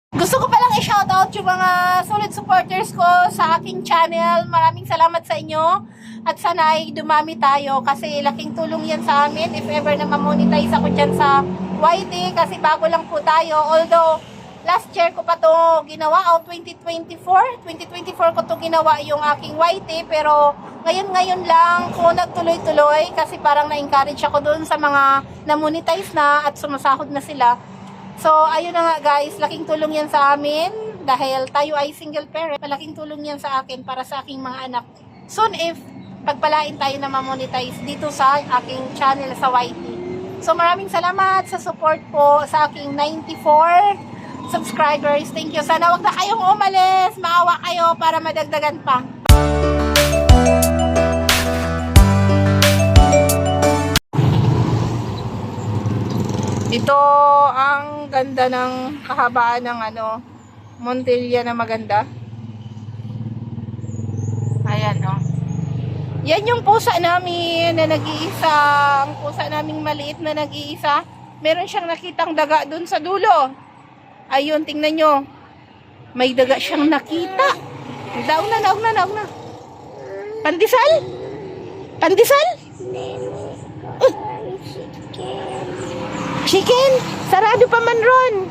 Gusto ko palang i-shoutout yung mga solid supporters ko sa aking channel. Maraming salamat sa inyo. At sana ay dumami tayo kasi laking tulong yan sa amin. If ever na ma-monetize ako dyan sa YT kasi bago lang po tayo. Although, last year ko pa to ginawa o 2024 ko to ginawa yung aking YT. Pero ngayon lang ko nagtuloy-tuloy kasi parang na-encourage ako doon sa mga na-monetize na at sumasahod na sila. So, ayun na nga guys, laking tulong yan sa amin dahil tayo ay single parent. Malaking tulong yan sa akin para sa aking mga anak. Soon if pagpalain tayo na ma-monetize dito sa aking channel sa YT. So, maraming salamat sa support po sa aking 94 subscribers. Thank you. Sana wag na kayong umalis. Maawa kayo para madagdagan pa. Ito ang ganda ng kahabaan ng Montilla na maganda. Ayan Yan yung pusa namin na nag-iisa. Ang pusa naming maliit na nag-iisa. Meron siyang nakitang daga dun sa dulo. Ayun, tingnan nyo. May daga siyang nakita. Daog na. Pandesal? Pandesal? Chicken? Sarado pa man ron.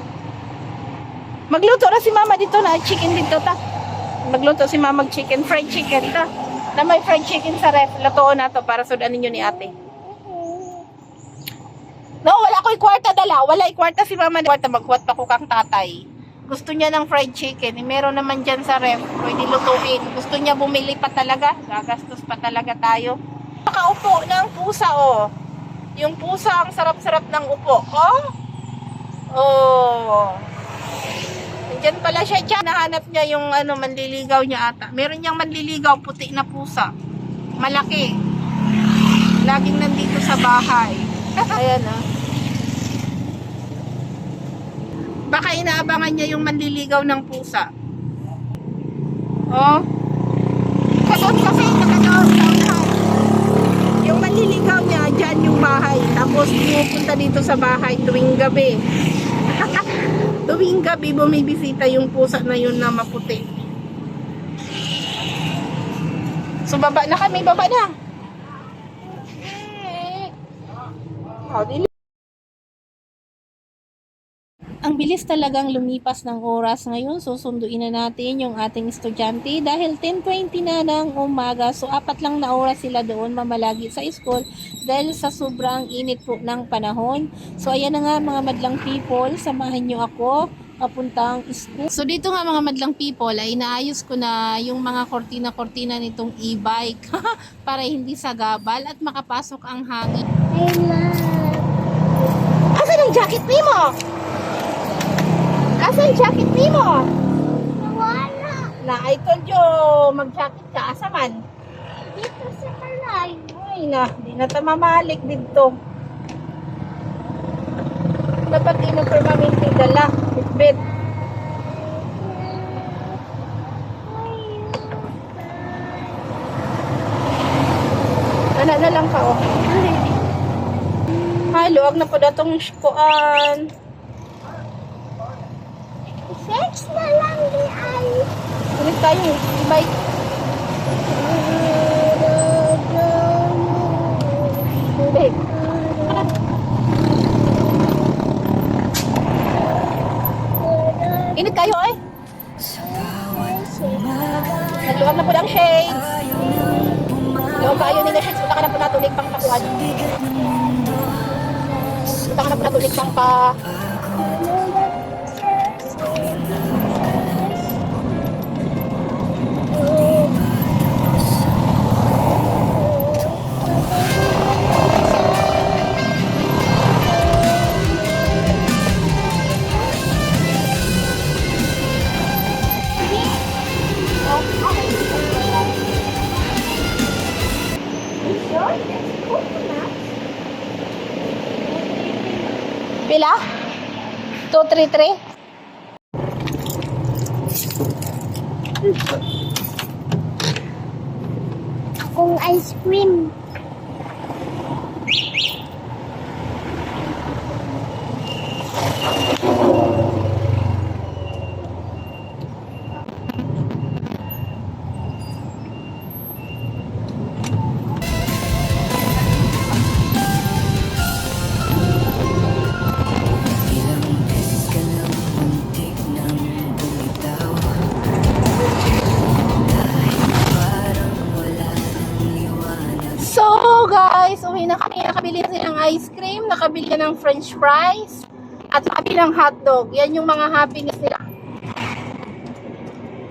Magluto na si mama dito na chicken dito ta. Magluto si mama chicken, fried chicken ta. Na may fried chicken sa ref. Lutoon na to para sudanin nyo ni ate. No, wala ko kwarta dala. Wala kwarta si mama. Kwarta magkuhat pa ko kang tatay. Gusto niya ng fried chicken. Meron naman dyan sa ref. Pwede lutuin. Gusto niya bumili pa talaga. Gagastos pa talaga tayo. Nakaupo ng pusa Yung pusa ang sarap-sarap ng upo. Diyan pala siya. Nahanap niya yung manliligaw niya ata. Meron niyang manliligaw, puti na pusa. Malaki. Laging nandito sa bahay. Ayan Baka inaabangan niya yung manliligaw ng pusa. Kasi nakadoon yung manliligaw niya, dyan yung bahay. Tapos pumupunta dito sa bahay tuwing gabi. Tuwing gabi bumibisita yung pusa na yun na maputi. So baba na kami, baba na. Ang bilis talagang lumipas ng oras ngayon. Susunduin na natin yung ating estudyante dahil 10:20 na ng umaga. So 4 lang na oras sila doon mamalagi sa school dahil sa sobrang init po ng panahon. So ayan na nga mga madlang people, samahan nyo ako papuntang school. So dito nga mga madlang people ay naayos ko na yung mga kortina-kortina nitong e-bike para hindi sagabal at makapasok ang hangin. Asan ang jacket mo? Asan jacket mo? Wala. Na, I told you, mag-jacket ka. Asa man? Dito sa kalay. Ay na, di na ta mamalik dito. Dapat ino-permanente dala. Bitbit. Ana na lang ka, Ay, luwag na po datong kuan. Sex na lang di ay. Ulit tayo, bike. Tubig. Init kayo Nagluwag na po ng shades. Luwag kayo nila shades. Punta ka na po natulig pang pakuhan. Punta ka na po natulig pang pa... Pila? 233? Akong ice cream. nakabili na silang ice cream, nakabili na ng french fries, at nakabili ng hotdog. Yan yung mga happiness nila.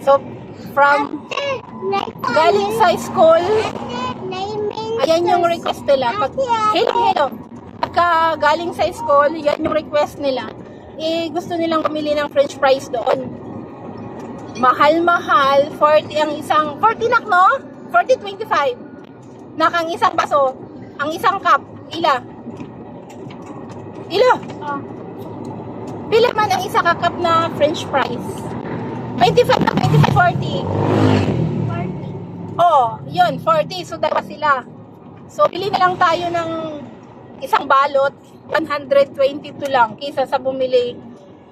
So, from galing sa school, ayan yung request nila. Hello. Pagka galing sa school, yan yung request nila. Eh, gusto nilang pumili ng french fries doon. Mahal-mahal, 40 ang isang, 40 nak, no? 40-25. Nak ang isang baso, ang isang cup, ila? Pila man ang isa ka cup na french fries? 25 na 25, 40. Oh, yun, 40. So, dalawa sila. So, bili na lang tayo ng isang balot, 122 lang, kaysa sa bumili,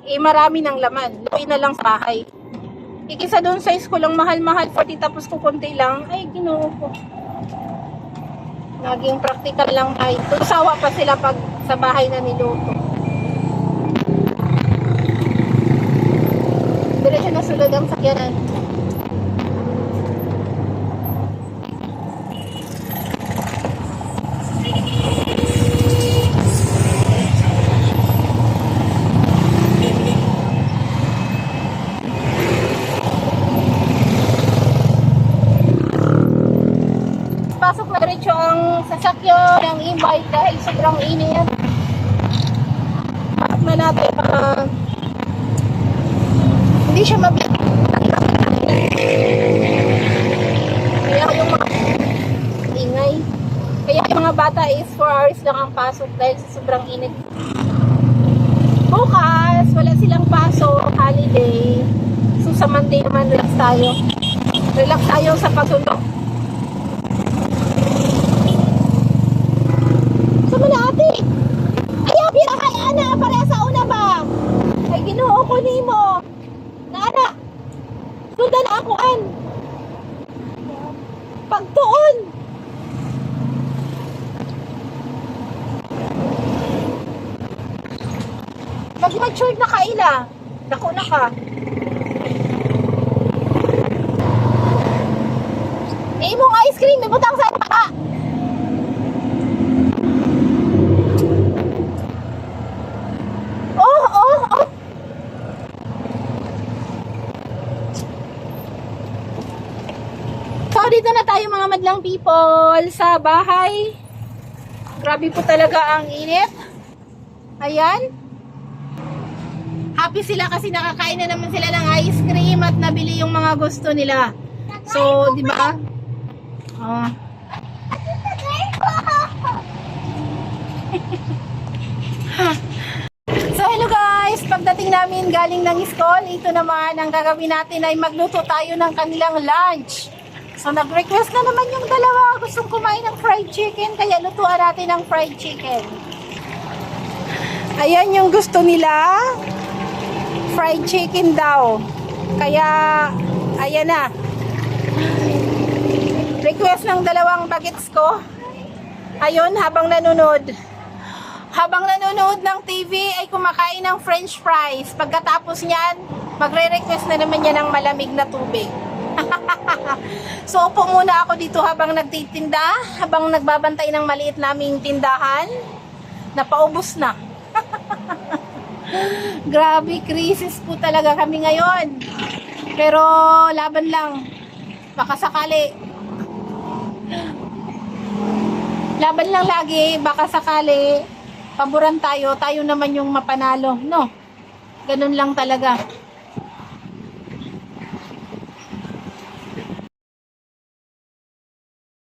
eh, marami ng laman. Luwi na lang sa bahay. Ikisa doon sa school, ang mahal-mahal, 40, tapos kukunti lang, ay, ginoo ko. Naging practical lang tayo. Tusawa pa sila pag sa bahay na niluto. Diretso na sulod ang sakyanan. Pasok na diretso ang sasakyan ng e-bike dahil sobrang init. Pasok na natin para hindi siya mabigat. Kaya yung mga ingay. Kaya yung mga bata is 4 hours lang ang pasok dahil sa sobrang init. Bukas, wala silang pasok, holiday. So sa Monday naman, relax tayo. Relax tayo sa pagsulong. Sama na ate. Ayaw, pinakay ana. Pareha sa una ba? Ay, ginoo ko ni mo. Naana. Sundan ako an. Pagtuon. Mag-matured na kaila. Dako na ka. Imong ice cream. May butang sa baka. Oh. So, dito na tayo mga madlang people sa bahay. Grabe po talaga ang init. Ayan. Happy sila kasi nakakain na naman sila ng ice cream at nabili yung mga gusto nila. So, di ba? So, hello guys! Pagdating namin galing ng school, ito naman ang gagawin natin ay magluto tayo ng kanilang lunch. So, nag-request na naman yung dalawa. Gustong kumain ng fried chicken, kaya lutuan natin ng fried chicken. Ayan yung gusto nila. Fried chicken daw. Kaya, ayan na. Request ng dalawang bagets ko. Ayun, habang nanonood ng TV ay kumakain ng french fries. Pagkatapos niyan, magre-request na naman niya ng malamig na tubig. So, upo muna ako dito habang nagtitinda, habang nagbabantay ng maliit naming tindahan. Napaubos na. Grabe, krisis po talaga kami ngayon. Pero, laban lang. Baka sakali. Laban lang lagi, baka sakali paboran tayo naman yung mapanalo, no? Ganun lang talaga.